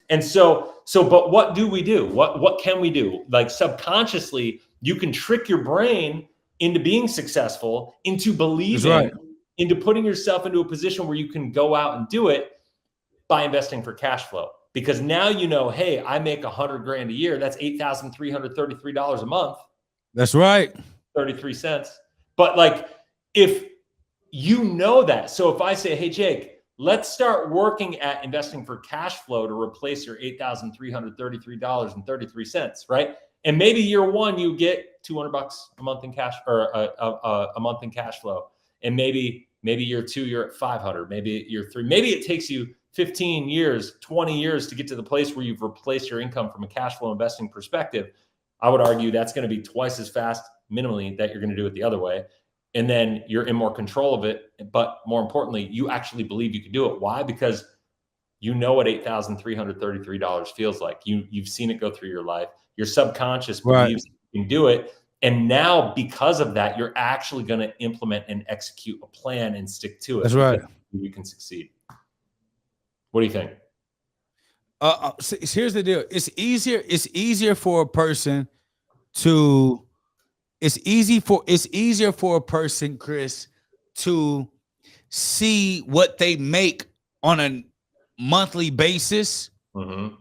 And but what do we do? What can we do? Like subconsciously, you can trick your brain into being successful, into believing, into putting yourself into a position where you can go out and do it by investing for cash flow. Because now you know, hey, I make $100,000 a year. That's $8,333 a month. That's right. 33 cents. But like, if you know that, so if I say, hey, Jake, let's start working at investing for cash flow to replace your $8,333.33, right? And maybe year one, you get $200 a month in cash, or a month in cash flow. And maybe year two, you're at 500, maybe year three, maybe it takes you 15 years, 20 years to get to the place where you've replaced your income from a cash flow investing perspective. I would argue that's going to be twice as fast minimally that you're going to do it the other way. And then you're in more control of it. But more importantly, you actually believe you can do it. Why? Because you know what $8,333 feels like. You've seen it go through your life. Your subconscious believes you can do it. And now because of that, you're actually going to implement and execute a plan and stick to it. That's right. You can succeed. What do you think? Here's the deal. It's easier for a person to, it's easier for a person, Chris, to see what they make on a monthly basis, them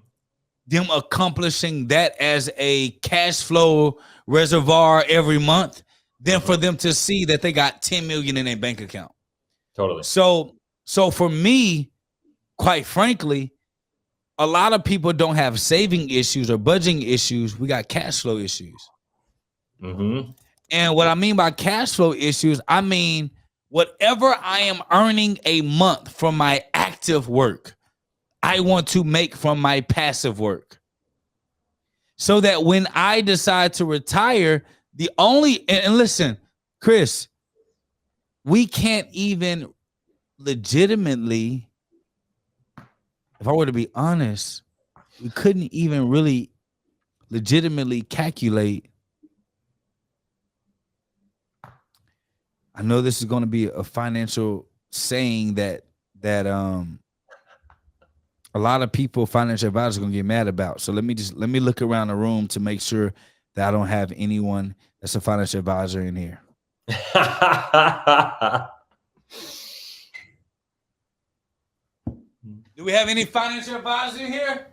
accomplishing that as a cash flow reservoir every month, than for them to see that they got 10 million in their bank account. Totally. So for me, quite frankly, a lot of people don't have saving issues or budgeting issues. We got cash flow issues. And what I mean by cash flow issues, I mean whatever I am earning a month from my active work, I want to make from my passive work. So that when I decide to retire, and listen, Chris, we can't even legitimately, if I were to be honest, we couldn't even really legitimately calculate. I know this is going to be a financial saying that a lot of people, financial advisors, are going to get mad about. So let me look around the room to make sure that I don't have anyone that's a financial advisor in here. Do we have any financial advisors in here?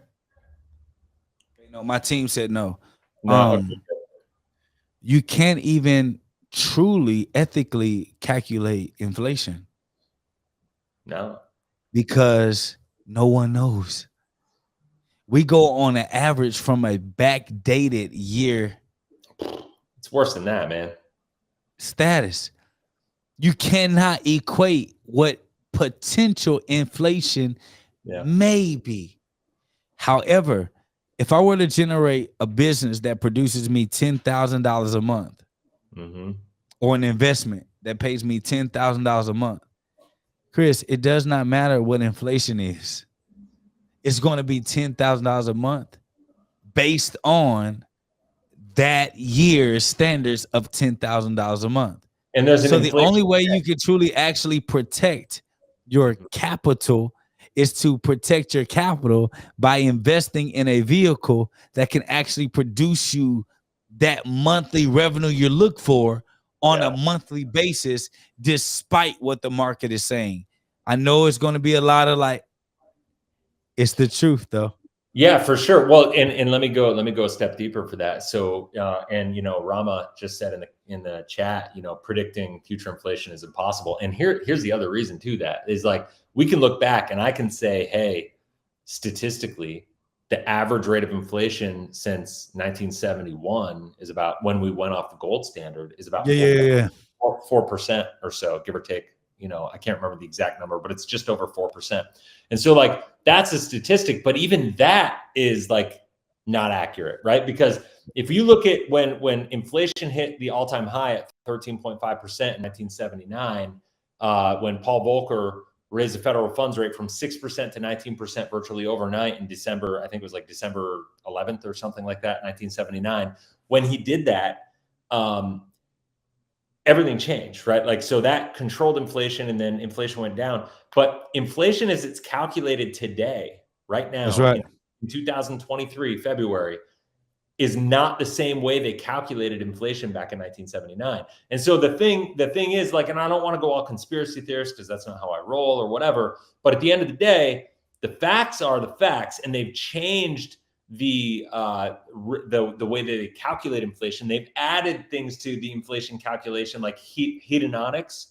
Okay, no, my team said no. You can't even truly ethically calculate inflation. No. Because no one knows. We go on an average from a backdated year. It's worse than that, man. Status. You cannot equate what potential inflation may be. However, if I were to generate a business that produces me $10,000 a month, or an investment that pays me $10,000 a month, Chris, it does not matter what inflation is. It's going to be $10,000 a month based on that year's standards of $10,000 a month. And there's so the only way you can truly actually protect your capital is to protect your capital by investing in a vehicle that can actually produce you that monthly revenue you look for on a monthly basis, despite what the market is saying. I know it's going to be a lot of like, it's the truth though. Yeah, for sure. Well, and let me go a step deeper for that. So, and Rama just said in the chat, predicting future inflation is impossible. And here's the other reason to that is like, we can look back and I can say, hey, statistically, the average rate of inflation since 1971 is about, when we went off the gold standard, is about 4% or so, give or take. I can't remember the exact number, but it's just over 4%. And so like, that's a statistic, but even that is like not accurate, right? Because if you look at when inflation hit the all-time high at 13.5% in 1979, when Paul Volcker raised the federal funds rate from 6% to 19% virtually overnight in December, I think it was like December 11th or something like that, 1979. When he did that, everything changed, right? Like, so that controlled inflation and then inflation went down. But inflation as it's calculated today, right now, that's right, in 2023, February, is not the same way they calculated inflation back in 1979. And so the thing is, like, and I don't want to go all conspiracy theorist because that's not how I roll or whatever, but at the end of the day, the facts are the facts, and they've changed the way that they calculate inflation. They've added things to the inflation calculation, like hedonics.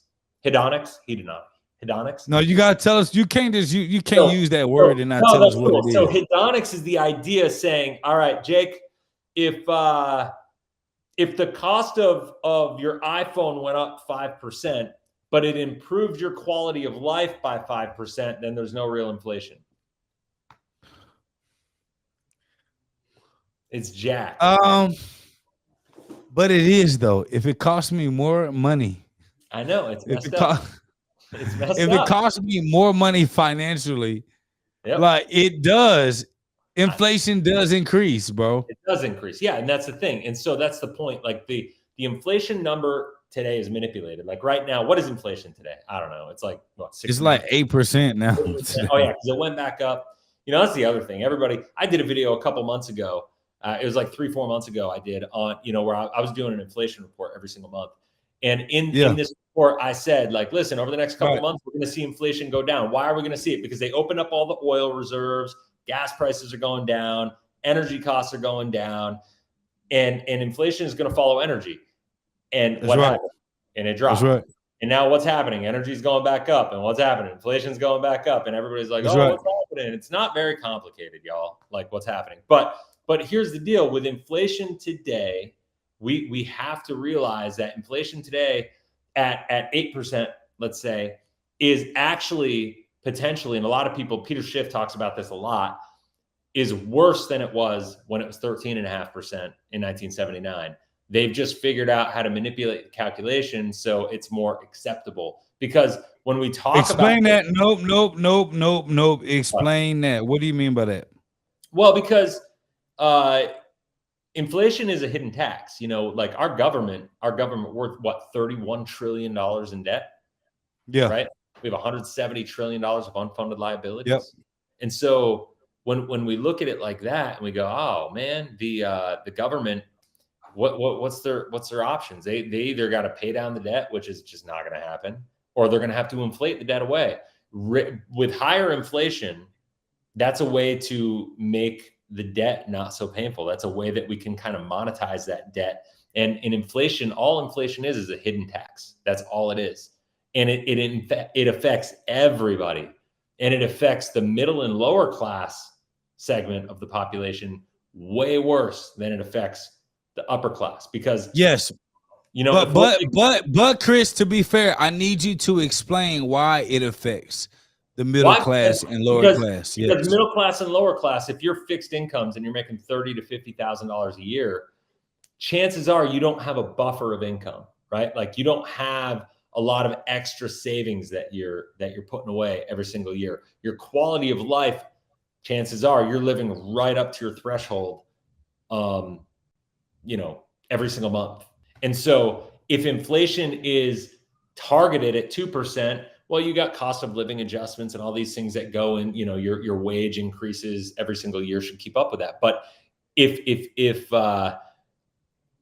No, you gotta tell us. You can't just you can't use that word and not tell us what it is. So hedonics is the idea saying, all right, Jake, if the cost of your iPhone went up 5%, but it improved your quality of life by 5%, then there's no real inflation. It's jacked. But it is, though. If it costs me more money, I know it's messed up. If it costs me more money financially, like it does, inflation does increase, bro. It does increase. Yeah, and that's the thing. And so that's the point. Like the inflation number today is manipulated. Like right now, what is inflation today? I don't know. It's like what? It's like 8% now. Oh yeah, because it went back up. You know, that's the other thing. I did a video a couple months ago. It was like 3-4 months ago. I did on, where I was doing an inflation report every single month. And in this report, I said, like, listen, over the next couple of months, we're going to see inflation go down. Why are we going to see it? Because they opened up all the oil reserves, gas prices are going down, energy costs are going down, and inflation is going to follow energy. And what happened? And it dropped. That's right. And now what's happening? Energy's going back up. And what's happening? Inflation's going back up. And everybody's like, what's happening? It's not very complicated, y'all, like what's happening. But here's the deal with inflation today. We have to realize that inflation today at 8%, let's say, is actually potentially, and a lot of people, Peter Schiff talks about this a lot, is worse than it was when it was 13.5% in 1979. They've just figured out how to manipulate the calculation so it's more acceptable. Because when we talk Explain that. Nope. Explain that. What do you mean by that? Well, because inflation is a hidden tax. Like our government worth what, $31 trillion in debt? Yeah. Right. We have $170 trillion of unfunded liabilities. Yep. And so when we look at it like that and we go, oh man, the government, what's their options? They either got to pay down the debt, which is just not going to happen, or they're going to have to inflate the debt away. With higher inflation, that's a way to make the debt not so painful. That's a way that we can kind of monetize that debt. And in inflation, all inflation is a hidden tax. That's all it is. And it affects everybody. And it affects the middle and lower class segment of the population way worse than it affects the upper class. Because but Chris, to be fair, I need you to explain why it affects the middle class and lower class. Yes. Because middle class and lower class, if you're fixed incomes and you're making $30,000 to $50,000 a year, chances are you don't have a buffer of income, right? Like you don't have a lot of extra savings that you're putting away every single year. Your quality of life, chances are you're living right up to your threshold, every single month. And so if inflation is targeted at 2%, well, you got cost of living adjustments and all these things that go in, your wage increases every single year should keep up with that. But if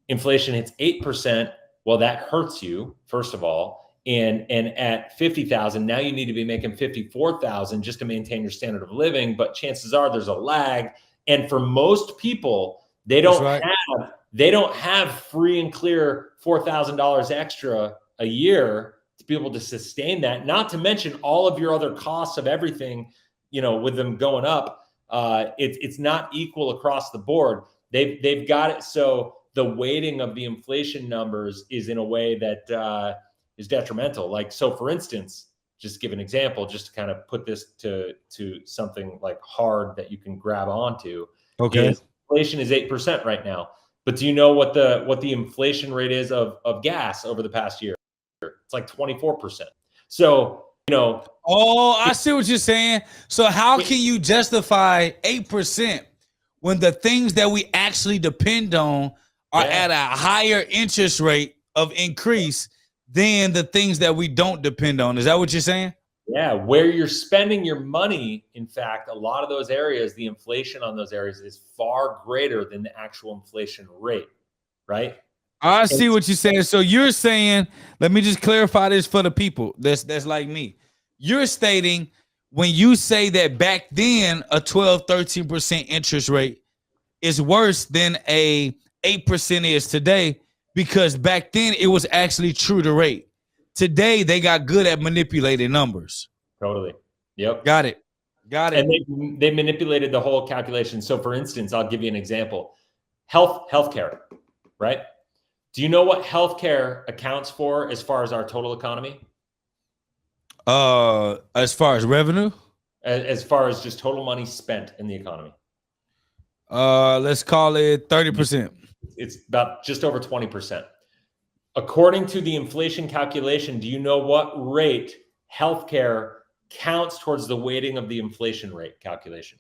inflation hits 8%, well, that hurts you, first of all. And at 50,000, now you need to be making 54,000 just to maintain your standard of living. But chances are there's a lag. And for most people, they don't have free and clear $4,000 extra a year to be able to sustain that. Not to mention all of your other costs of everything, with them going up. It's not equal across the board. They've got it so the weighting of the inflation numbers is in a way that is detrimental. Like, so for instance, just give an example, just to kind of put this to something like hard that you can grab onto. Okay. Inflation is 8% right now. But do you know what the inflation rate is of gas over the past year? It's like 24%. So, Oh, I see what you're saying. So how can you justify 8% when the things that we actually depend on are at a higher interest rate of increase than the things that we don't depend on? Is that what you're saying? Yeah, where you're spending your money, in fact, a lot of those areas, the inflation on those areas is far greater than the actual inflation rate, right? I see what you're saying. So you're saying, let me just clarify this for the people that's like me. You're stating when you say that back then a 12, 13% interest rate is worse than a 8% is today, because back then it was actually true to rate. Today they got good at manipulating numbers. Totally. Yep. Got it. And they manipulated the whole calculation. So for instance, I'll give you an example. Healthcare, right? Do you know what healthcare accounts for as far as our total economy? As far as revenue? As far as just total money spent in the economy? Let's call it 30%. It's about just over 20%. According to the inflation calculation, do you know what rate healthcare counts towards the weighting of the inflation rate calculation?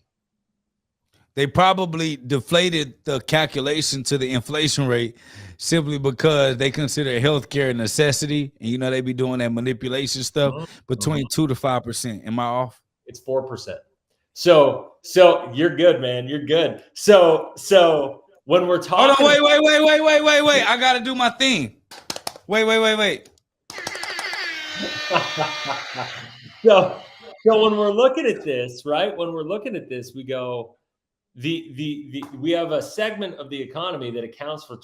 They probably deflated the calculation to the inflation rate simply because they consider healthcare a necessity. And, they be doing that manipulation stuff between 2 to 5%. Am I off? It's 4%. So you're good, man. You're good. So when we're talking. Hold on, wait. I got to do my thing. Wait. So when we're looking at this, right? When we're looking at this, we go, we have a segment of the economy that accounts for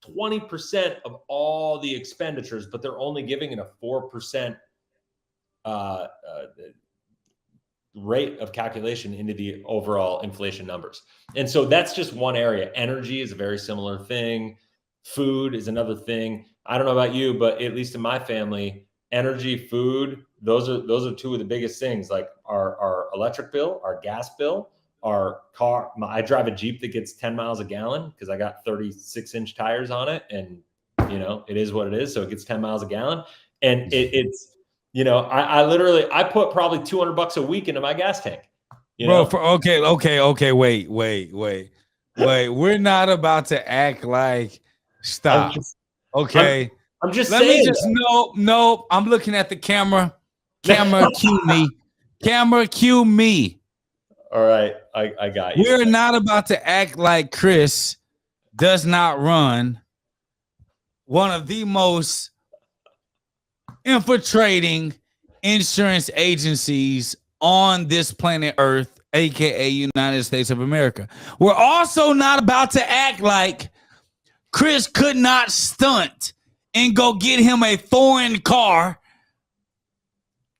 20% of all the expenditures, but they're only giving it a 4% rate of calculation into the overall inflation numbers. And so that's just one area. Energy is a very similar thing. Food is another thing. I don't know about you, but at least in my family, energy, food, those are two of the biggest things. Like our electric bill, our gas bill, our car. I drive a Jeep that gets 10 miles a gallon because I got 36-inch tires on it, and it is what it is. So it gets 10 miles a gallon, and it's I put probably $200 a week into my gas tank. Okay. Wait. We're not about to act like stop. Okay. I'm just Let saying. me just no. I'm looking at the camera. Camera, cue me. Camera, cue me. All right, I got you. We're not about to act like Chris does not run one of the most infiltrating insurance agencies on this planet Earth, aka United States of America. We're also not about to act like Chris could not stunt and go get him a foreign car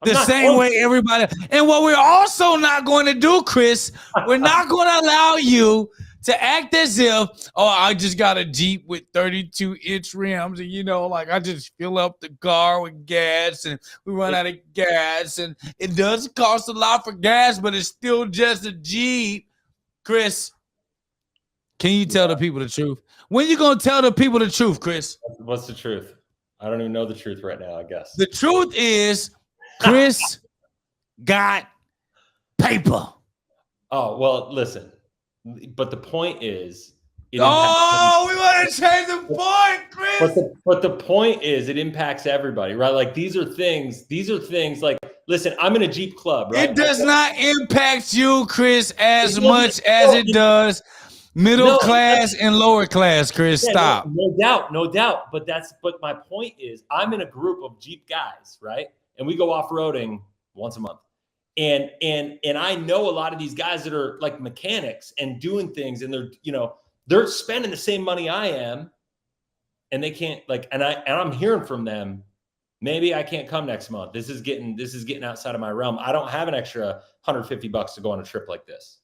the same way everybody. And what we're also not going to do, Chris, we're not going to allow you to act as if, I just got a Jeep with 32-inch rims, and I just fill up the car with gas, and we run out of gas, and it does cost a lot for gas, but it's still just a Jeep. Chris, can you tell the people the truth? When you gonna tell the people the truth, Chris? What's the truth? I don't even know the truth right now, I guess. The truth is Chris got paper. Oh, well, listen. But the point is, we want to change the point, Chris. But the point is, it impacts everybody, right? Like these are things like, listen, I'm in a Jeep club, right? It does not impact you, Chris, as much as it does middle class and lower class, Chris. Stop. No doubt. But my point is, I'm in a group of Jeep guys, right? And we go off-roading once a month. And I know a lot of these guys that are like mechanics and doing things, and they're spending the same money I am, and they can't and I'm hearing from them, maybe I can't come next month. This is getting outside of my realm. I don't have an extra $150 to go on a trip like this,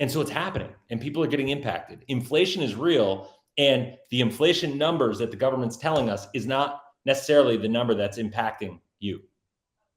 and so it's happening, and people are getting impacted. Inflation is real, and the inflation numbers that the government's telling us is not necessarily the number that's impacting you.